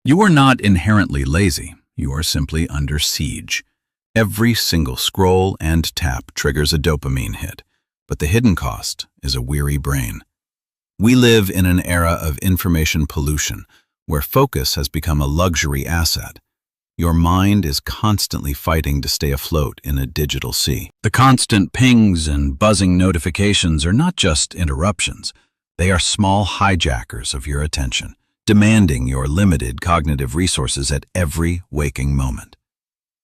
You are not inherently lazy. You are simply under siege. Every single scroll and tap triggers a dopamine hit, but the hidden cost is a weary brain. We live in an era of information pollution, where focus has become a luxury asset. Your mind is constantly fighting to stay afloat in a digital sea. The constant pings and buzzing notifications are not just interruptions. They are small hijackers of your attention, demanding your limited cognitive resources at every waking moment.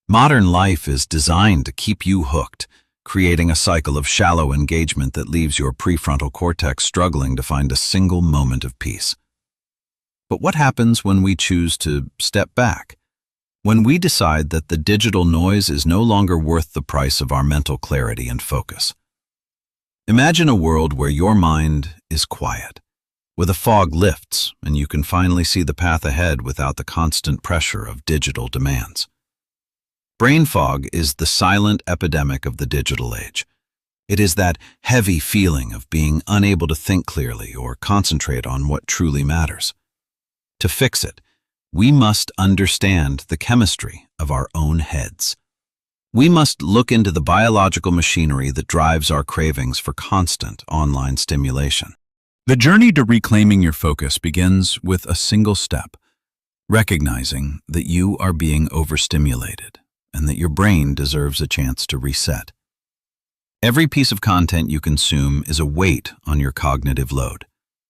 Modern life is designed to keep you hooked, creating a cycle of shallow engagement that leaves your prefrontal cortex struggling to find a single moment of peace. But what happens when we choose to step back? When we decide that the digital noise is no longer worth the price of our mental clarity and focus? Imagine a world where your mind is quiet, where the fog lifts and you can finally see the path ahead without the constant pressure of digital demands. Brain fog is the silent epidemic of the digital age. It is that heavy feeling of being unable to think clearly or concentrate on what truly matters. To fix it, we must understand the chemistry of our own heads. We must look into the biological machinery that drives our cravings for constant online stimulation. The journey to reclaiming your focus begins with a single step, recognizing that you are being overstimulated and that your brain deserves a chance to reset. Every piece of content you consume is a weight on your cognitive load.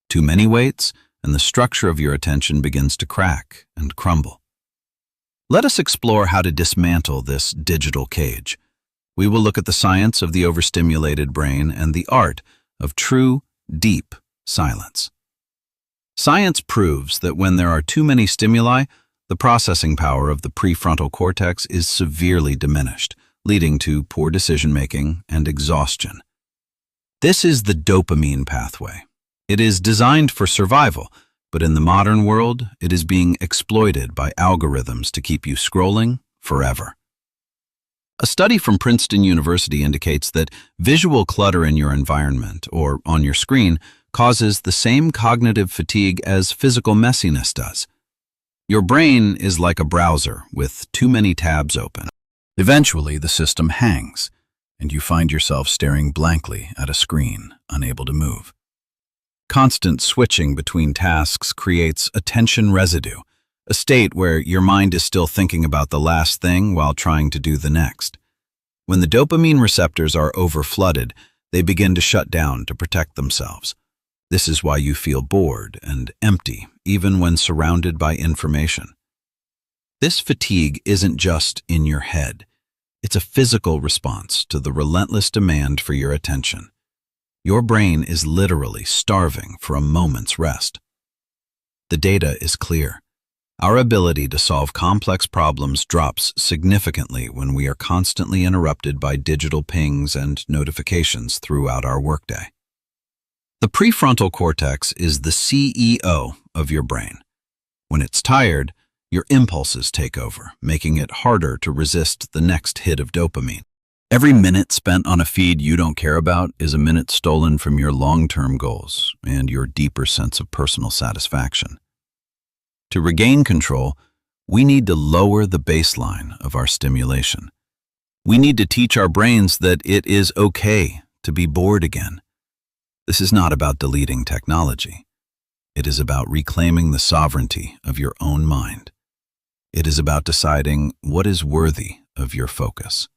Too many weights, and the structure of your attention begins to crack and crumble. Let us explore how to dismantle this digital cage. We will look at the science of the overstimulated brain and the art of true, deep silence. Science proves that when there are too many stimuli, the processing power of the prefrontal cortex is severely diminished, leading to poor decision-making and exhaustion. This is the dopamine pathway. It is designed for survival, but in the modern world, it is being exploited by algorithms to keep you scrolling forever. A study from Princeton University indicates that visual clutter in your environment or on your screen causes the same cognitive fatigue as physical messiness does. Your brain is like a browser with too many tabs open. Eventually, the system hangs, and you find yourself staring blankly at a screen, unable to move. Constant switching between tasks creates attention residue, a state where your mind is still thinking about the last thing while trying to do the next. When the dopamine receptors are overflooded, they begin to shut down to protect themselves. This is why you feel bored and empty, even when surrounded by information. This fatigue isn't just in your head. It's a physical response to the relentless demand for your attention. Your brain is literally starving for a moment's rest. The data is clear. Our ability to solve complex problems drops significantly when we are constantly interrupted by digital pings and notifications throughout our workday. The prefrontal cortex is the CEO of your brain. When it's tired, your impulses take over, making it harder to resist the next hit of dopamine. Every minute spent on a feed you don't care about is a minute stolen from your long-term goals and your deeper sense of personal satisfaction. To regain control, we need to lower the baseline of our stimulation. We need to teach our brains that it is okay to be bored again. This is not about deleting technology. It is about reclaiming the sovereignty of your own mind. It is about deciding what is worthy of your focus.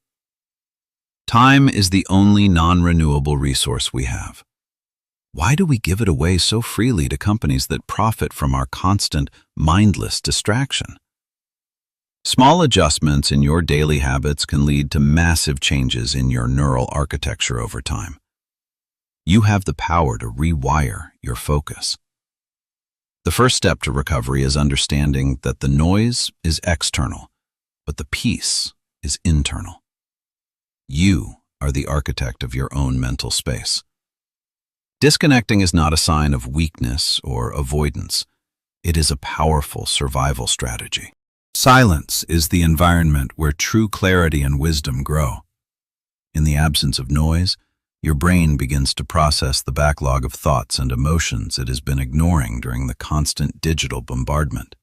Time is the only non-renewable resource we have. Why do we give it away so freely to companies that profit from our constant, mindless distraction? Small adjustments in your daily habits can lead to massive changes in your neural architecture over time. You have the power to rewire your focus. The first step to recovery is understanding that the noise is external, but the peace is internal. You are the architect of your own mental space. Disconnecting is not a sign of weakness or avoidance. It is a powerful survival strategy. Silence is the environment where true clarity and wisdom grow. In the absence of noise, your brain begins to process the backlog of thoughts and emotions it has been ignoring during the constant digital bombardment.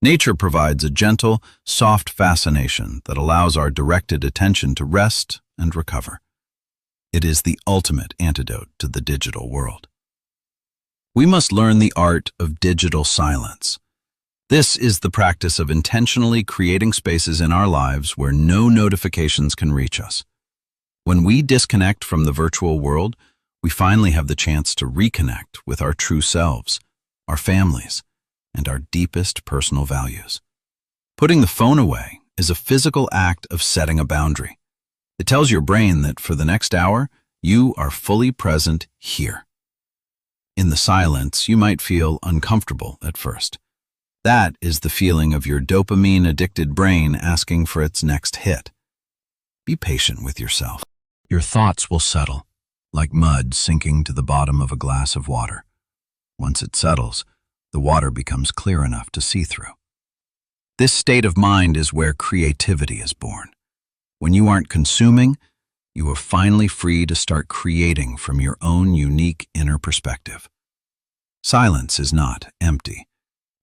Nature provides a gentle, soft fascination that allows our directed attention to rest and recover. It is the ultimate antidote to the digital world. We must learn the art of digital silence. This is the practice of intentionally creating spaces in our lives where no notifications can reach us. When we disconnect from the virtual world, we finally have the chance to reconnect with our true selves, our families, and our deepest personal values. Putting the phone away is a physical act of setting a boundary. It tells your brain that for the next hour, you are fully present here. In the silence, you might feel uncomfortable at first. That is the feeling of your dopamine-addicted brain asking for its next hit. Be patient with yourself. Your thoughts will settle, like mud sinking to the bottom of a glass of water. Once it settles, the water becomes clear enough to see through. This state of mind is where creativity is born. When you aren't consuming, you are finally free to start creating from your own unique inner perspective. Silence is not empty.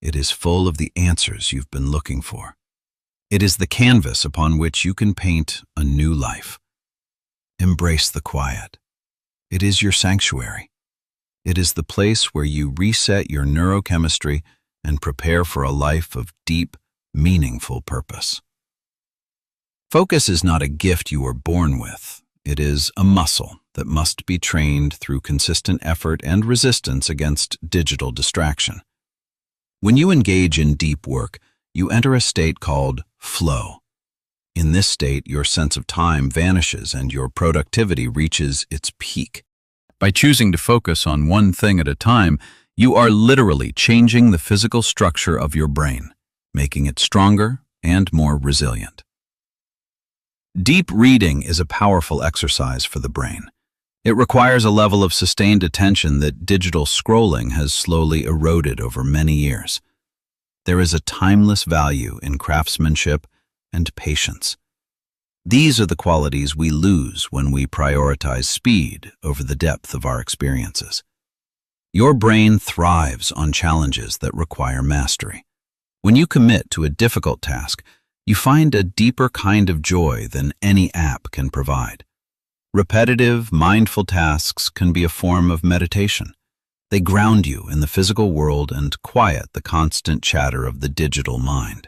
It is full of the answers you've been looking for. It is the canvas upon which you can paint a new life. Embrace the quiet. It is your sanctuary. It is the place where you reset your neurochemistry and prepare for a life of deep, meaningful purpose. Focus is not a gift you were born with. It is a muscle that must be trained through consistent effort and resistance against digital distraction. When you engage in deep work, you enter a state called flow. In this state, your sense of time vanishes and your productivity reaches its peak. By choosing to focus on one thing at a time, you are literally changing the physical structure of your brain, making it stronger and more resilient. Deep reading is a powerful exercise for the brain. It requires a level of sustained attention that digital scrolling has slowly eroded over many years. There is a timeless value in craftsmanship and patience. These are the qualities we lose when we prioritize speed over the depth of our experiences. Your brain thrives on challenges that require mastery. When you commit to a difficult task, you find a deeper kind of joy than any app can provide. Repetitive, mindful tasks can be a form of meditation. They ground you in the physical world and quiet the constant chatter of the digital mind.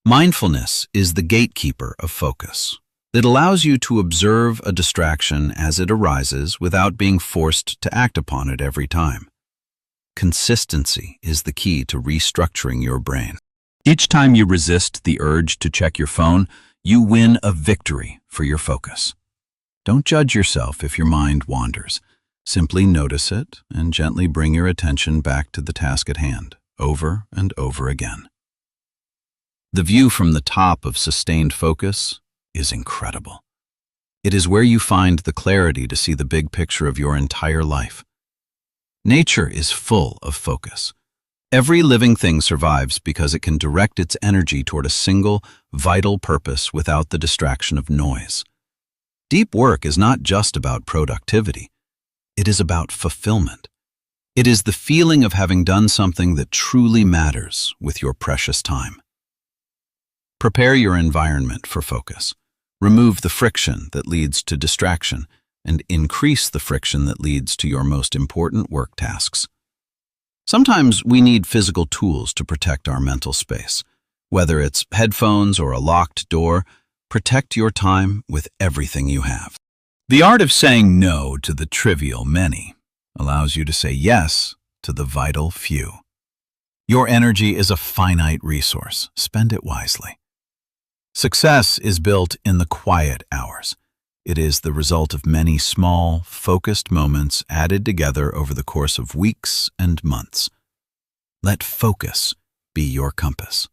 Mindfulness is the gatekeeper of focus. It allows you to observe a distraction as it arises without being forced to act upon it every time. Consistency is the key to restructuring your brain. Each time you resist the urge to check your phone, you win a victory for your focus. Don't judge yourself if your mind wanders. Simply notice it and gently bring your attention back to the task at hand, over and over again. The view from the top of sustained focus is incredible. It is where you find the clarity to see the big picture of your entire life. Nature is full of focus. Every living thing survives because it can direct its energy toward a single, vital purpose without the distraction of noise. Deep work is not just about productivity. It is about fulfillment. It is the feeling of having done something that truly matters with your precious time. Prepare your environment for focus. Remove the friction that leads to distraction and increase the friction that leads to your most important work tasks. Sometimes we need physical tools to protect our mental space. Whether it's headphones or a locked door, protect your time with everything you have. The art of saying no to the trivial many allows you to say yes to the vital few. Your energy is a finite resource. Spend it wisely. Success is built in the quiet hours. It is the result of many small, focused moments added together over the course of weeks and months. Let focus be your compass.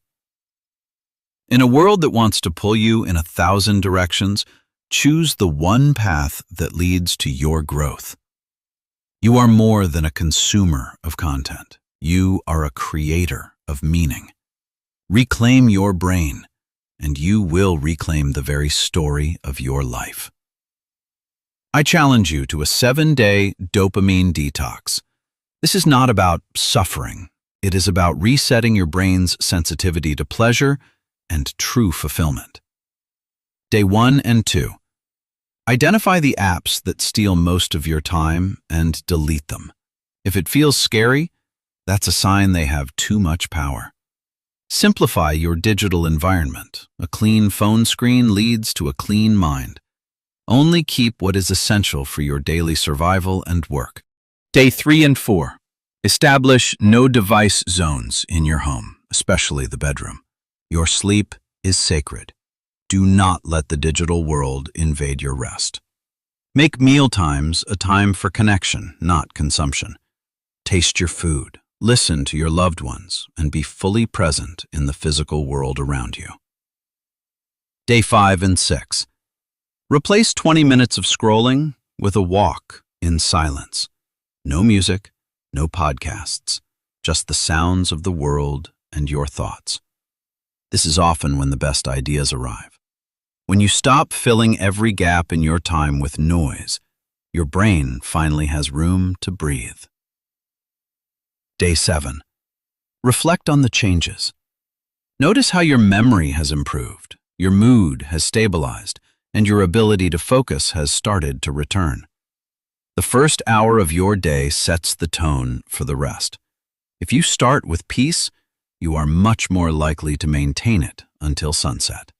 In a world that wants to pull you in 1,000 directions, choose the one path that leads to your growth. You are more than a consumer of content. You are a creator of meaning. Reclaim your brain, and you will reclaim the very story of your life. I challenge you to a 7-day dopamine detox. This is not about suffering. It is about resetting your brain's sensitivity to pleasure and true fulfillment. Day 1 and 2. Identify the apps that steal most of your time and delete them. If it feels scary, that's a sign they have too much power. Simplify your digital environment. A clean phone screen leads to a clean mind. Only keep what is essential for your daily survival and work. Day 3 and 4. Establish no device zones in your home, especially the bedroom. Your sleep is sacred. Do not let the digital world invade your rest. Make meal times a time for connection, not consumption. Taste your food, listen to your loved ones, and be fully present in the physical world around you. Day 5 and 6. Replace 20 minutes of scrolling with a walk in silence. No music, no podcasts, just the sounds of the world and your thoughts. This is often when the best ideas arrive. When you stop filling every gap in your time with noise, your brain finally has room to breathe. Day 7. Reflect on the changes. Notice how your memory has improved, your mood has stabilized, and your ability to focus has started to return. The first hour of your day sets the tone for the rest. If you start with peace, you are much more likely to maintain it until sunset.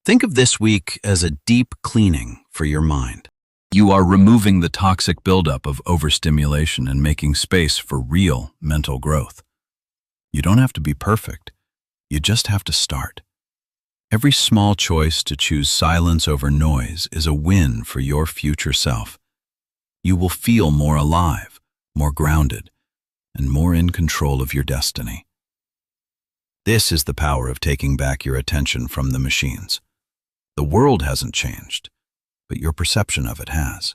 Think of this week as a deep cleaning for your mind. You are removing the toxic buildup of overstimulation and making space for real mental growth. You don't have to be perfect. You just have to start. Every small choice to choose silence over noise is a win for your future self. You will feel more alive, more grounded, and more in control of your destiny. This is the power of taking back your attention from the machines. The world hasn't changed, but your perception of it has.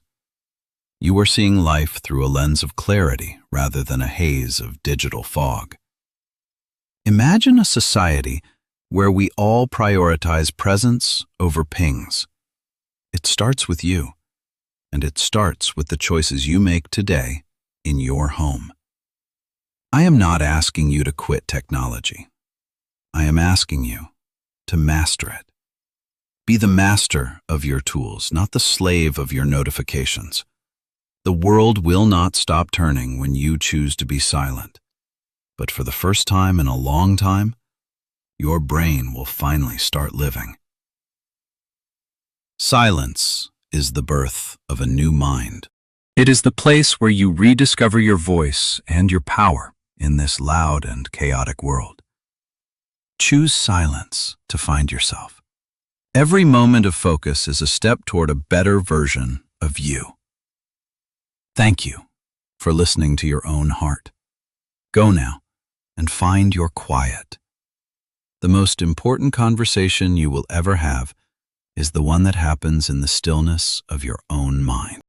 You are seeing life through a lens of clarity rather than a haze of digital fog. Imagine a society where we all prioritize presence over pings. It starts with you, and it starts with the choices you make today in your home. I am not asking you to quit technology. I am asking you to master it. Be the master of your tools, not the slave of your notifications. The world will not stop turning when you choose to be silent. But for the first time in a long time, your brain will finally start living. Silence is the birth of a new mind. It is the place where you rediscover your voice and your power in this loud and chaotic world. Choose silence to find yourself. Every moment of focus is a step toward a better version of you. Thank you for listening to your own heart. Go now and find your quiet. The most important conversation you will ever have is the one that happens in the stillness of your own mind.